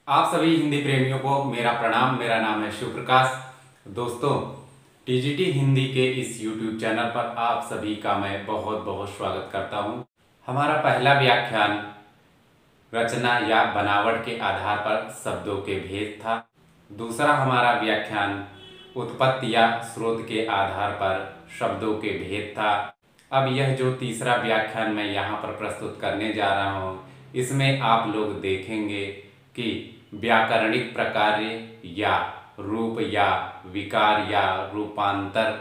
आप सभी हिंदी प्रेमियों को मेरा प्रणाम। मेरा नाम है शिव प्रकाश। दोस्तों, टीजीटी हिंदी के इस यूट्यूब चैनल पर आप सभी का मैं बहुत बहुत स्वागत करता हूं। हमारा पहला व्याख्यान रचना या बनावट के आधार पर शब्दों के भेद था। दूसरा हमारा व्याख्यान उत्पत्ति या स्रोत के आधार पर शब्दों के भेद था। अब यह जो तीसरा व्याख्यान मैं यहाँ पर प्रस्तुत करने जा रहा हूँ, इसमें आप लोग देखेंगे कि व्याकरणिक प्रकार्य या रूप या विकार या रूपांतर,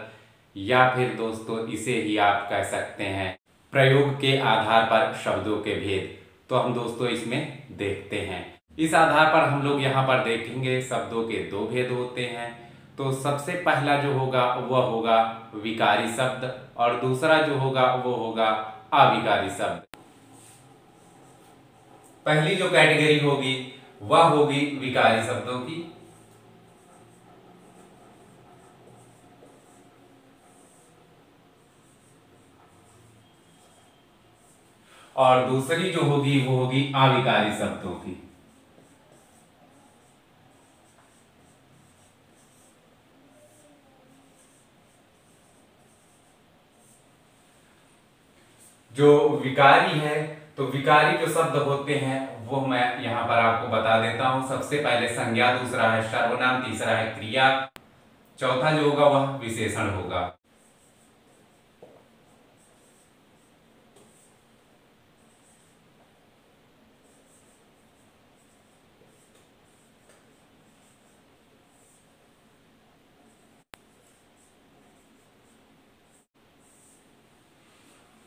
या फिर दोस्तों इसे ही आप कह सकते हैं प्रयोग के आधार पर शब्दों के भेद। तो हम दोस्तों इसमें देखते हैं। इस आधार पर हम लोग यहाँ पर देखेंगे शब्दों के दो भेद होते हैं। तो सबसे पहला जो होगा वह होगा विकारी शब्द और दूसरा जो होगा वो होगा अविकारी शब्द। पहली जो कैटेगरी होगी वह होगी विकारी शब्दों की, और दूसरी जो होगी वो होगी अविकारी शब्दों की। जो विकारी है, तो विकारी जो शब्द होते हैं वो मैं यहां पर आपको बता देता हूं। सबसे पहले संज्ञा, दूसरा है सर्वनाम, तीसरा है क्रिया, चौथा जो होगा वह विशेषण होगा।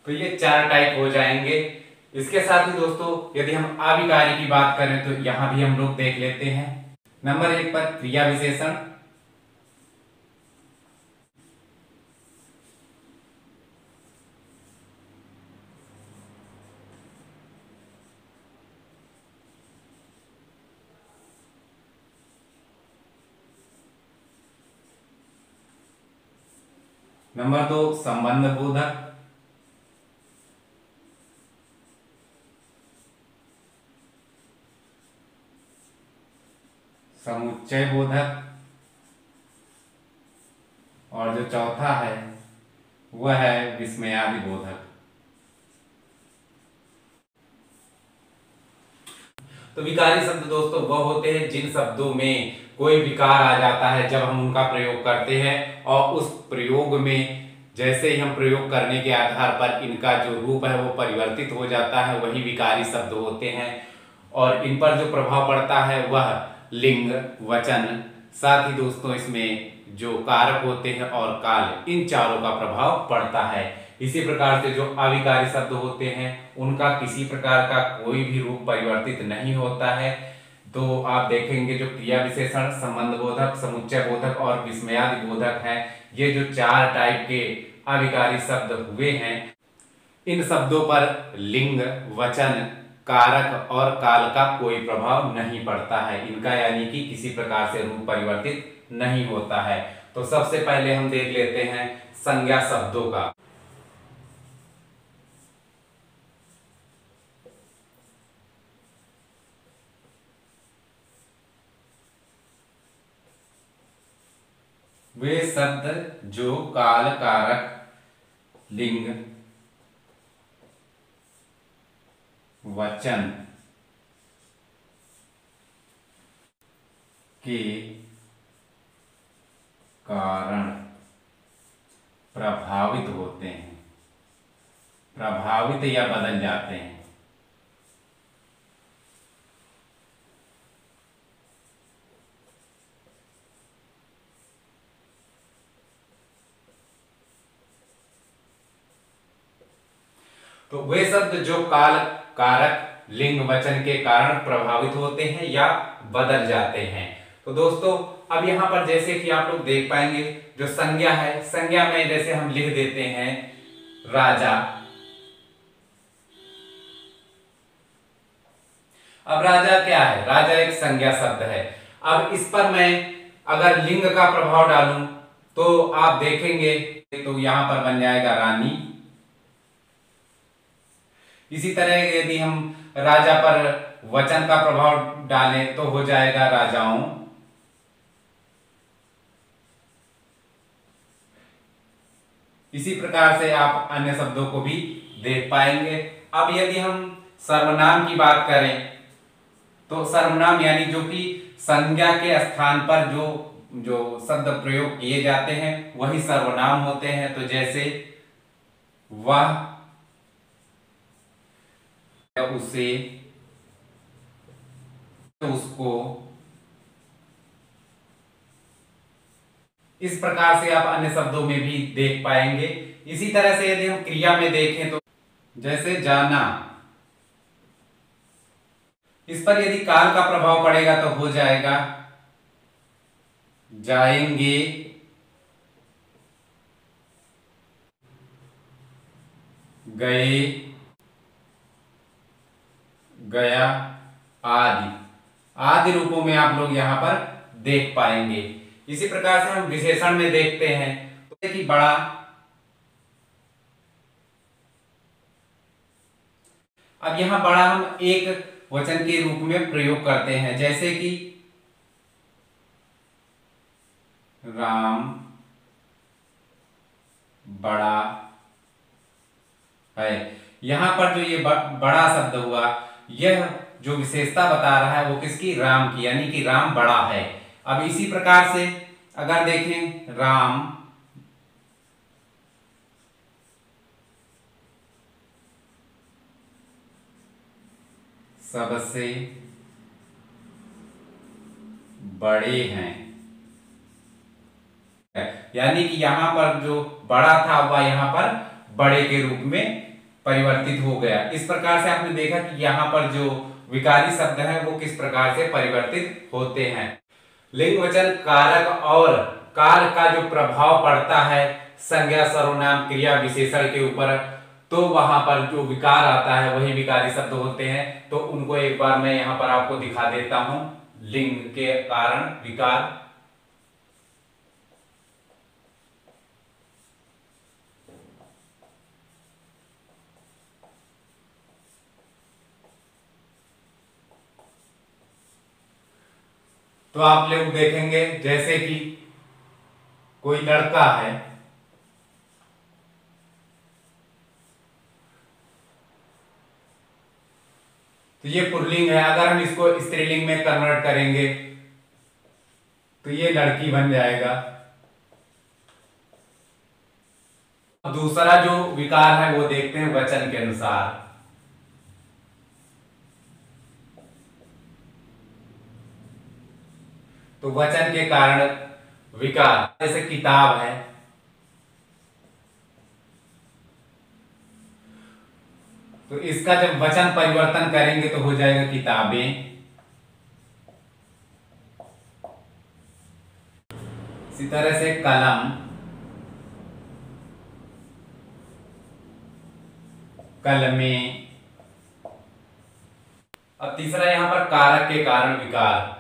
तो ये चार टाइप हो जाएंगे। इसके साथ ही दोस्तों यदि हम अविकारी की बात करें तो यहां भी हम लोग देख लेते हैं। नंबर 1 पर क्रिया विशेषण, नंबर 2 संबंध बोधक, समुच्चय बोधक, और जो चौथा है वह है विस्मयादि बोधक। तो विकारी शब्द दोस्तों वह होते हैं जिन शब्दों में कोई विकार आ जाता है जब हम उनका प्रयोग करते हैं, और उस प्रयोग में जैसे ही हम प्रयोग करने के आधार पर इनका जो रूप है वो परिवर्तित हो जाता है, वही विकारी शब्द होते हैं। और इन पर जो प्रभाव पड़ता है वह लिंग, वचन, साथ ही दोस्तों इसमें जो कारक होते हैं और काल, इन चारों का प्रभाव पड़ता है। इसी प्रकार से जो अविकारी शब्द होते हैं उनका किसी प्रकार का कोई भी रूप परिवर्तित नहीं होता है। तो आप देखेंगे जो क्रिया विशेषण, संबंध बोधक, समुच्चय बोधक और विस्मयादि बोधक है, ये जो चार टाइप के अविकारी शब्द हुए हैं, इन शब्दों पर लिंग, वचन, कारक और काल का कोई प्रभाव नहीं पड़ता है इनका, यानी कि किसी प्रकार से रूप परिवर्तित नहीं होता है। तो सबसे पहले हम देख लेते हैं संज्ञा शब्दों का। वे शब्द जो काल, कारक, लिंग, वचन के कारण प्रभावित होते हैं, प्रभावित या बदल जाते हैं। तो वे शब्द जो काल, कारक, लिंग, वचन के कारण प्रभावित होते हैं या बदल जाते हैं। तो दोस्तों अब यहां पर जैसे कि आप लोग देख पाएंगे जो संज्ञा है, संज्ञा में जैसे हम लिख देते हैं राजा। अब राजा क्या है? राजा एक संज्ञा शब्द है। अब इस पर मैं अगर लिंग का प्रभाव डालूं तो आप देखेंगे तो यहां पर बन जाएगा रानी। इसी तरह यदि हम राजा पर वचन का प्रभाव डालें तो हो जाएगा राजाओं। इसी प्रकार से आप अन्य शब्दों को भी देख पाएंगे। अब यदि हम सर्वनाम की बात करें तो सर्वनाम यानी जो कि संज्ञा के स्थान पर जो जो शब्द प्रयोग किए जाते हैं वही सर्वनाम होते हैं। तो जैसे वह, उसे, उसको, इस प्रकार से आप अन्य शब्दों में भी देख पाएंगे। इसी तरह से यदि हम क्रिया में देखें तो जैसे जाना, इस पर यदि काल का प्रभाव पड़ेगा तो हो जाएगा जाएंगे, गए, गया आदि आदि रूपों में आप लोग यहां पर देख पाएंगे। इसी प्रकार से हम विशेषण में देखते हैं तो देखिए बड़ा, अब यहां बड़ा हम एक वचन के रूप में प्रयोग करते हैं जैसे कि राम बड़ा है। यहां पर जो ये बड़ा शब्द हुआ, यह जो विशेषता बता रहा है वो किसकी, राम की, यानी कि राम बड़ा है। अब इसी प्रकार से अगर देखें राम सबसे बड़े हैं, यानी कि यहां पर जो बड़ा था वह यहां पर बड़े के रूप में परिवर्तित हो गया। इस प्रकार से आपने देखा कि यहां पर जो विकारी शब्द हैं वो किस प्रकार से परिवर्तित होते हैं। लिंग वचन कारक और काल का जो प्रभाव पड़ता है संज्ञा सर्वनाम क्रिया विशेषण के ऊपर, तो वहां पर जो विकार आता है वही विकारी शब्द होते हैं। तो उनको एक बार मैं यहां पर आपको दिखा देता हूं। लिंग के कारण विकार, तो आप लोग देखेंगे जैसे कि कोई लड़का है, तो ये पुल्लिंग है। अगर हम इसको स्त्रीलिंग में कन्वर्ट करेंगे तो ये लड़की बन जाएगा। दूसरा जो विकार है वो देखते हैं वचन के अनुसार। तो वचन के कारण विकार, जैसे किताब है, तो इसका जब वचन परिवर्तन करेंगे तो हो जाएगा किताबें। इसी तरह से कलम, कलमें। अब तीसरा यहां पर कारक के कारण विकार,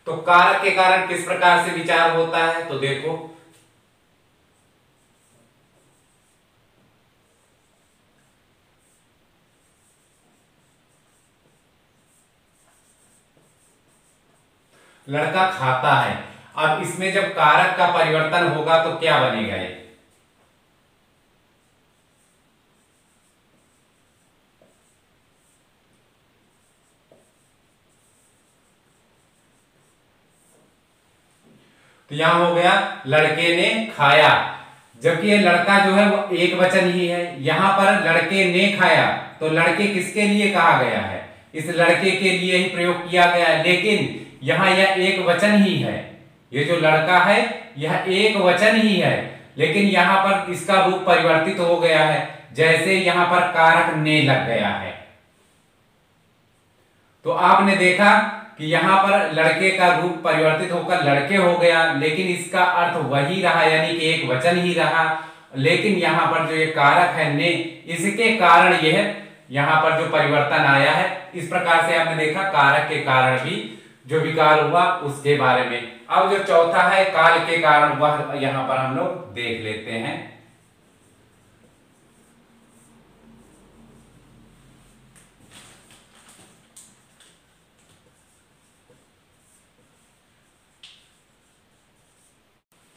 तो कारक के कारण किस प्रकार से विचार होता है तो देखो, लड़का खाता है। अब इसमें जब कारक का परिवर्तन होगा तो क्या बनेगा ये, तो यहां हो गया लड़के ने खाया। जबकि ये लड़का जो है वो एक वचन ही है, यहां पर लड़के ने खाया तो लड़के किसके लिए कहा गया है, इस लड़के के लिए ही प्रयोग किया गया है। लेकिन यहां यह एक वचन ही है, ये जो लड़का है यह एक वचन ही है, लेकिन यहां पर इसका रूप परिवर्तित हो गया है। जैसे यहां पर कारक ने लग गया है, तो आपने देखा कि यहां पर लड़के का रूप परिवर्तित होकर लड़के हो गया, लेकिन इसका अर्थ वही रहा, यानी कि एक वचन ही रहा। लेकिन यहां पर जो ये कारक है ने, इसके कारण यह यहां पर जो परिवर्तन आया है। इस प्रकार से आपने देखा कारक के कारण भी जो विकार हुआ उसके बारे में। अब जो चौथा है काल के कारण, वह यहां पर हम लोग देख लेते हैं।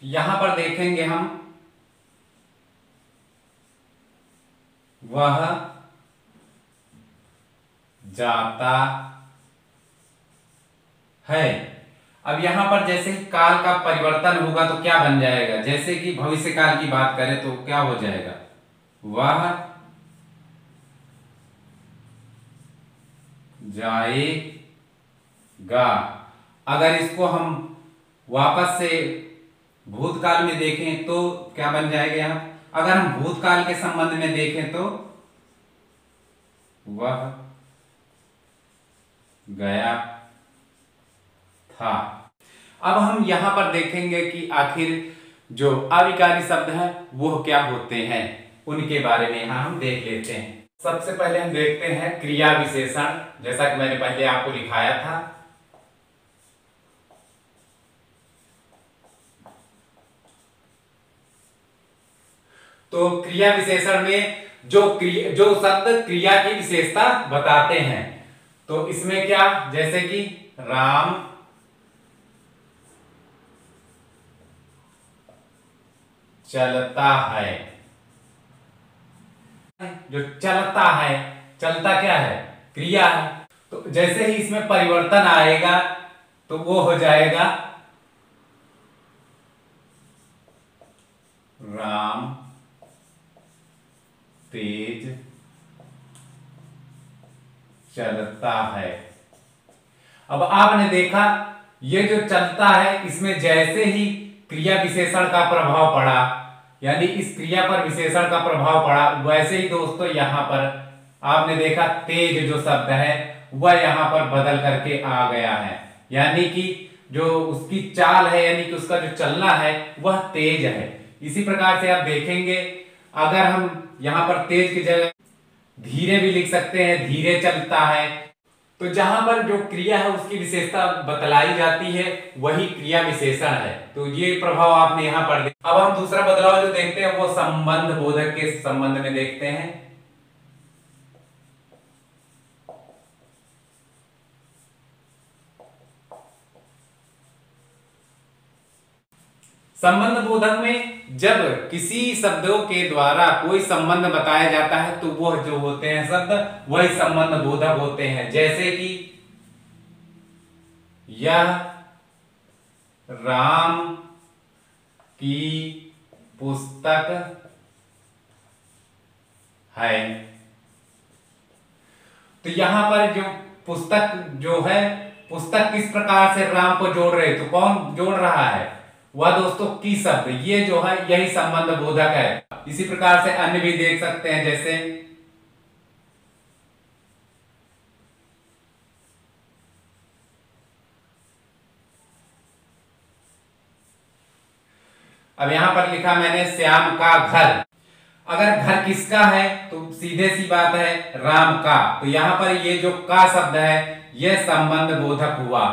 यहां पर देखेंगे हम, वह जाता है। अब यहां पर जैसे ही काल का परिवर्तन होगा तो क्या बन जाएगा, जैसे कि भविष्य काल की बात करें तो क्या हो जाएगा, वह जाएगा। अगर इसको हम वापस से भूतकाल में देखें तो क्या बन जाएगा यहां, अगर हम भूतकाल के संबंध में देखें तो वह गया था। अब हम यहां पर देखेंगे कि आखिर जो अविकारी शब्द हैं वो क्या होते हैं, उनके बारे में यहां हम देख लेते हैं। सबसे पहले हम देखते हैं क्रिया विशेषण, जैसा कि मैंने पहले आपको लिखाया था। तो क्रिया विशेषण में जो शब्द क्रिया की विशेषता बताते हैं, तो इसमें क्या, जैसे कि राम चलता है। जो चलता है, चलता क्या है, क्रिया है। तो जैसे ही इसमें परिवर्तन आएगा तो वो हो जाएगा राम तेज चलता है। अब आपने देखा ये जो चलता है, इसमें जैसे ही क्रिया विशेषण का प्रभाव पड़ा, यानी इस क्रिया पर विशेषण का प्रभाव पड़ा, वैसे ही दोस्तों यहां पर आपने देखा तेज जो शब्द है वह यहां पर बदल करके आ गया है, यानी कि जो उसकी चाल है, यानी कि उसका जो चलना है वह तेज है। इसी प्रकार से आप देखेंगे, अगर हम यहां पर तेज की जगह धीरे भी लिख सकते हैं, धीरे चलता है। तो जहां पर जो क्रिया है उसकी विशेषता बतलाई जाती है वही क्रिया विशेषण है। तो ये प्रभाव आपने यहां पर अब हम दूसरा बदलाव जो देखते हैं वो संबंध बोधक के संबंध में देखते हैं। संबंध बोधक में जब किसी शब्दों के द्वारा कोई संबंध बताया जाता है तो वह जो होते हैं शब्द वही संबंध बोधक होते हैं। जैसे कि यह राम की पुस्तक है। तो यहां पर जो पुस्तक जो है, पुस्तक किस प्रकार से राम को जोड़ रहे, तो कौन जोड़ रहा है, वह दोस्तों की शब्द, ये जो है यही संबंध बोधक है। इसी प्रकार से अन्य भी देख सकते हैं, जैसे अब यहां पर लिखा मैंने श्याम का घर। अगर घर किसका है तो सीधे सी बात है राम का, तो यहां पर ये जो का शब्द है यह संबंध बोधक हुआ।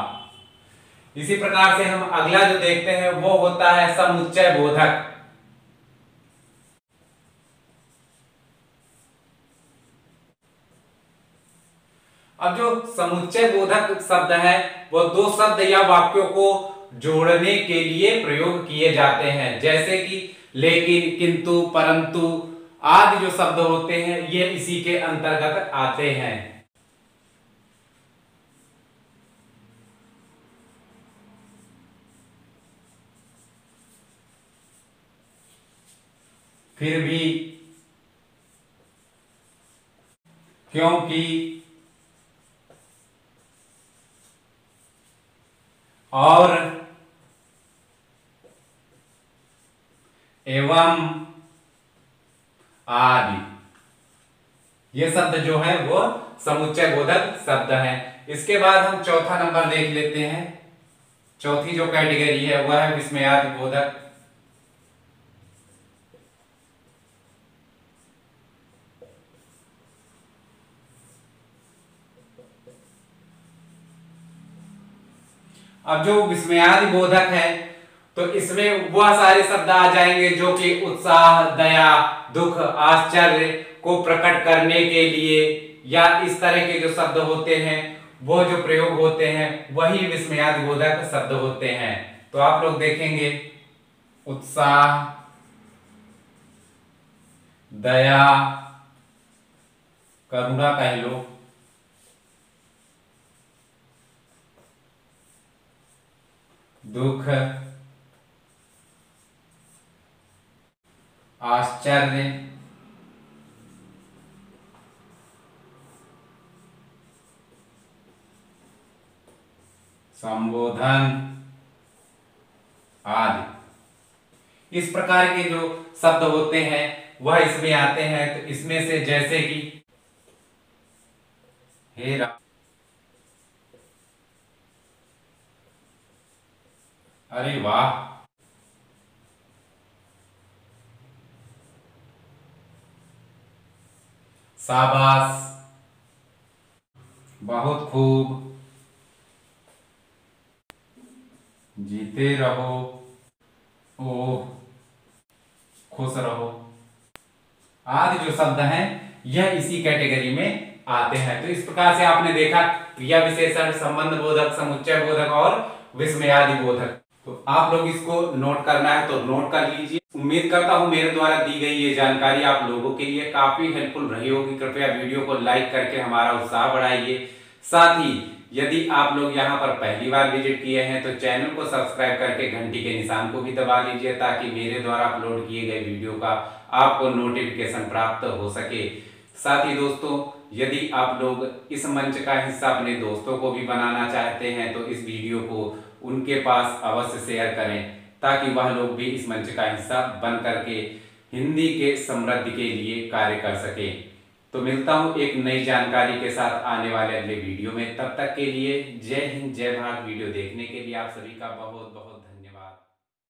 इसी प्रकार से हम अगला जो देखते हैं वो होता है समुच्चय बोधक। अब जो समुच्चय बोधक शब्द है वो दो शब्द या वाक्यों को जोड़ने के लिए प्रयोग किए जाते हैं, जैसे कि लेकिन, किंतु, परंतु आदि जो शब्द होते हैं ये इसी के अंतर्गत आते हैं। फिर भी, क्योंकि, और, एवं आदि, ये शब्द जो है वो समुच्चय बोधक शब्द है। इसके बाद हम चौथा नंबर देख लेते हैं। चौथी जो कैटेगरी है वह है विस्मयादि बोधक। अब जो विस्मयादि बोधक है तो इसमें वह सारे शब्द आ जाएंगे जो कि उत्साह, दया, दुख, आश्चर्य को प्रकट करने के लिए या इस तरह के जो शब्द होते हैं वो जो प्रयोग होते हैं वही विस्मयादि बोधक शब्द होते हैं। तो आप लोग देखेंगे उत्साह, दया, करुणा कह लो, दुख, आश्चर्य, संबोधन आदि इस प्रकार के जो शब्द होते हैं वह इसमें आते हैं। तो इसमें से जैसे कि हे राम, अरे वाह, शाबाश, बहुत खूब, जीते रहो, ओह, खुश रहो आदि जो शब्द हैं यह इसी कैटेगरी में आते हैं। तो इस प्रकार से आपने देखा क्रिया विशेषण, संबंध बोधक, समुच्चय बोधक और विस्मयादि बोधक। तो आप लोग इसको नोट करना है तो नोट कर लीजिए। उम्मीद करता हूं मेरे द्वारा दी गई ये जानकारी आप लोगों के लिए काफी हेल्पफुल रही होगी। कृपया वीडियो को लाइक करके हमारा उत्साह बढ़ाइए। साथ ही यदि आप लोग यहाँ पर पहली बार विजिट किए हैं तो चैनल को सब्सक्राइब करके घंटी के निशान को भी दबा लीजिए ताकि मेरे द्वारा अपलोड किए गए वीडियो का आपको नोटिफिकेशन प्राप्त हो सके। साथ ही दोस्तों, यदि आप लोग इस मंच का हिस्सा अपने दोस्तों को भी बनाना चाहते हैं तो इस वीडियो को उनके पास अवश्य शेयर करें ताकि वह लोग भी इस मंच का हिस्सा बन करके हिंदी के समृद्धि के लिए कार्य कर सके। तो मिलता हूं एक नई जानकारी के साथ आने वाले अगले वीडियो में। तब तक के लिए जय हिंद, जय भारत। वीडियो देखने के लिए आप सभी का बहुत बहुत